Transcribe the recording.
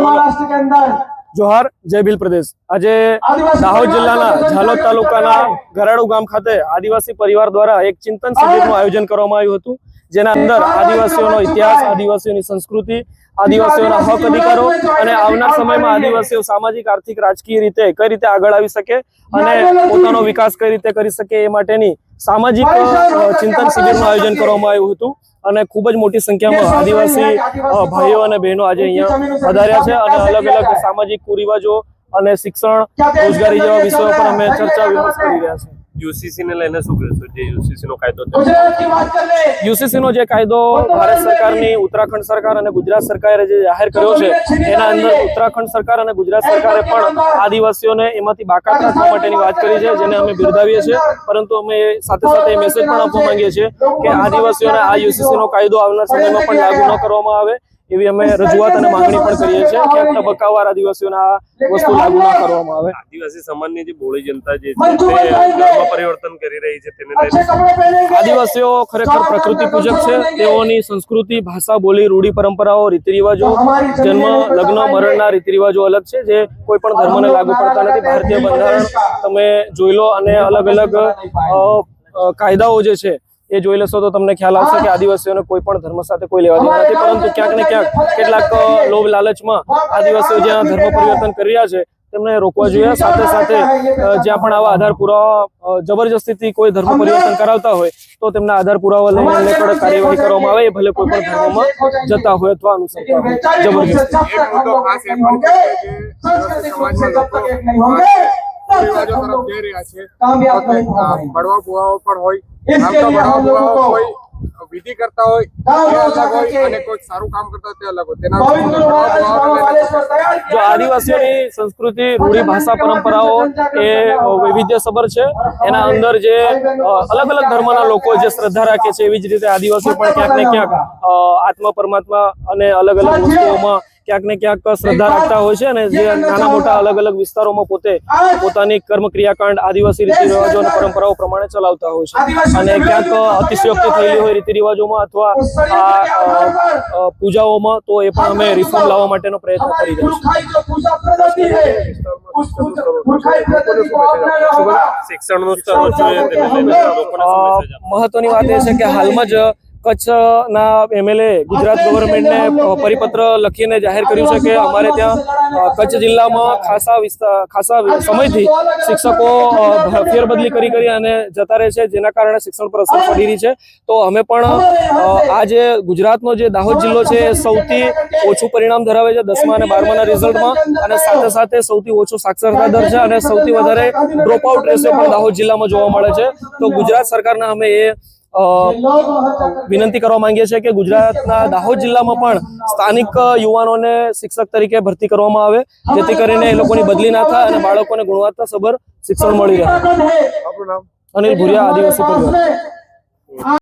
महाराष्ट्र के अंदर जोहार जय भील प्रदेश। आज दाहोद जिल्लाना झालोद तालुकाना गराडू गाम खाते आदिवासी परिवार द्वारा एक चिंतन शिबिरનું आयोजन કરવામાં આવ્યું હતું, જેના અંદર આદિવાસીઓનો ઇતિહાસ, આદિવાસીઓની સંસ્કૃતિ, આદિવાસીઓના હક અધિકારો અને આવનાર સમયમાં આદિવાસીઓ સામાજિક, આર્થિક, રાજકીય રીતે કઈ રીતે આગળ આવી શકે અને પોતાનો વિકાસ કઈ રીતે કરી શકે એ માટેની સામાજિક ચિંતન શિબિરનું આયોજન કરવામાં આવ્યું હતું અને ખૂબ જ મોટી સંખ્યામાં આદિવાસી ભાઈઓ અને બહેનો આજે અહીંયા પધાર્યા છે અને અલગ અલગ સામાજિક કુરિવાજો અને શિક્ષણ, રોજગારી જેવા વિષયો પર અમે ચર્ચા વિમર્શ કરી રહ્યા છીએ। યુસીસી ને લઈને શું કહેશો? જે યુસીસી નો કાયદો યુસીસી નો જે કાયદો ભારત સરકારની ઉત્તરાખંડ સરકાર અને ગુજરાત સરકારે જે જાહેર કર્યો છે, એના અંદર ઉત્તરાખંડ સરકાર અને ગુજરાત સરકારે પણ આદિવાસીઓને એમાંથી બાકાત રાખવા માટેની વાત કરી છે, જેને અમે બિરદાવીએ છીએ। પરંતુ અમે સાથે સાથે મેસેજ પણ આપવા માંગીએ છીએ કે આદિવાસીઓને આ યુસીસી નો કાયદો આવનાર સમયમાં પણ લાગુ ન કરવામાં આવે એવી અમે રજૂઆત અને માંગણી પણ કરીએ છીએ કે તબક્કાવાર આદિવાસીઓને આ વસ્તુ લાગુ ન કરવામાં આવે। આદિવાસી સમાજની જે બોળી જનતા જે છે તે ધર્મ પરિવર્તન કરી રહી છે, તેને લઈને આદિવાસીઓ ખરેખર પ્રકૃતિ પૂજક છે। તેઓની સંસ્કૃતિ, ભાષા, બોલી, રૂઢી, પરંપરાઓ, રીતિ રિવાજો, જન્મ, લગ્ન, મરણના રીતિ રિવાજો અલગ છે, જે કોઈ પણ ધર્મને લાગુ પડતા નથી। ભારતીય બંધારણ તમે જોઈ લો અને અલગ અલગ કાયદાઓ જે છે એ જોઈ લેશો તો તમને ખ્યાલ આવશે કે આદિવાસીઓને કોઈ પણ ધર્મ સાથે કોઈ લેવા દેવા નથી, પરંતુ ક્યાંક ને ક્યાંક કેટલાક લોભ લાલચમાં આદિવાસીઓ જ્યાં ધર્મ પરિવર્તન કરી રહ્યા છે તેમને રોકવા જોઈએ। સાથે સાથે જ્યાં પણ આવા આધાર પુરાવા જબરજસ્તીથી કોઈ ધર્મ પરિવર્તન કરાવતા હોય તો તેમના આધાર પુરાવા લઈને એમને કડક કાર્યવાહી કરવામાં આવે, એ ભલે કોઈ પણ ધર્મમાં જતા હોય અથવા અનુસરતા હોય જબરજસ્તી। વિધિ કરતા હોય એ અલગ હોય અને કોઈ સારું કામ કરતા હોય તે અલગ હોય। તેના જો આદિવાસીઓની સંસ્કૃતિ, રૂઢી, ભાષા, પરંપરાઓ એ વૈવિધ્યસભર છે। એના અંદર જે અલગ અલગ ધર્મના લોકો જે શ્રદ્ધા રાખે છે, એવી જ રીતે આદિવાસીઓ પણ ક્યાંક ને ક્યાંક આત્મા પરમાત્મા અને અલગ અલગ વસ્તુઓમાં ક્યાંક ને ક્યાંક શ્રદ્ધા રાખતા હોય છે અને જે નાના મોટા અલગ અલગ વિસ્તારોમાં પોતે પોતાની કર્મ ક્રિયાકાંડ આદિવાસી રીતિ રિવાજો અને પરંપરાઓ પ્રમાણે ચલાવતા હોય છે અને ક્યાંક અતિશયોક્તિ થયેલી હોય રીતિ રિવાજોમાં અથવા પૂજાઓમાં તો એ પણ અમે રિફોર્મ લાવવા માટેનો પ્રયત્ન કરી રહ્યા છીએ। શિક્ષણનું સ્તર જોઈએ તેને લઈને લોકોને શું મેસેજ આપો? મહત્વની વાત એ છે કે હાલમાં જ કચ્છના એમએલએ ગુજરાત ગવર્મેન્ટને પરિપત્ર લખીને જાહેર કર્યું છે કે અમારે ત્યાં કચ્છ જિલ્લામાં ખાસા સમયથી શિક્ષકો ફેરબદલી કરી અને જતા રહે છે, જેના કારણે શિક્ષણ પર અસર પડી રહી છે। તો અમે પણ આ જે ગુજરાતનો જે દાહોદ જિલ્લો છે એ સૌથી ઓછું પરિણામ ધરાવે છે 10મા અને 12માના રિઝલ્ટમાં અને સાથે સાથે સૌથી ઓછો સાક્ષરતા દર છે અને સૌથી વધારે ડ્રોપ આઉટ રેશિયો પણ દાહોદ જિલ્લામાં જોવા મળે છે। તો ગુજરાત સરકારને અમે એ વિનંતી કરવા માંગીએ છીએ કે ગુજરાતના દાહોદ જિલ્લામાં પણ સ્થાનિક યુવાનોને શિક્ષક તરીકે ભરતી કરવામાં આવે, જેથી કરીને એ લોકોની બદલી ના થાય અને બાળકોને ગુણવત્તાસભર શિક્ષણ મળી રહે। અનિલ ભુરિયા, આદિવાસી પરિવાર।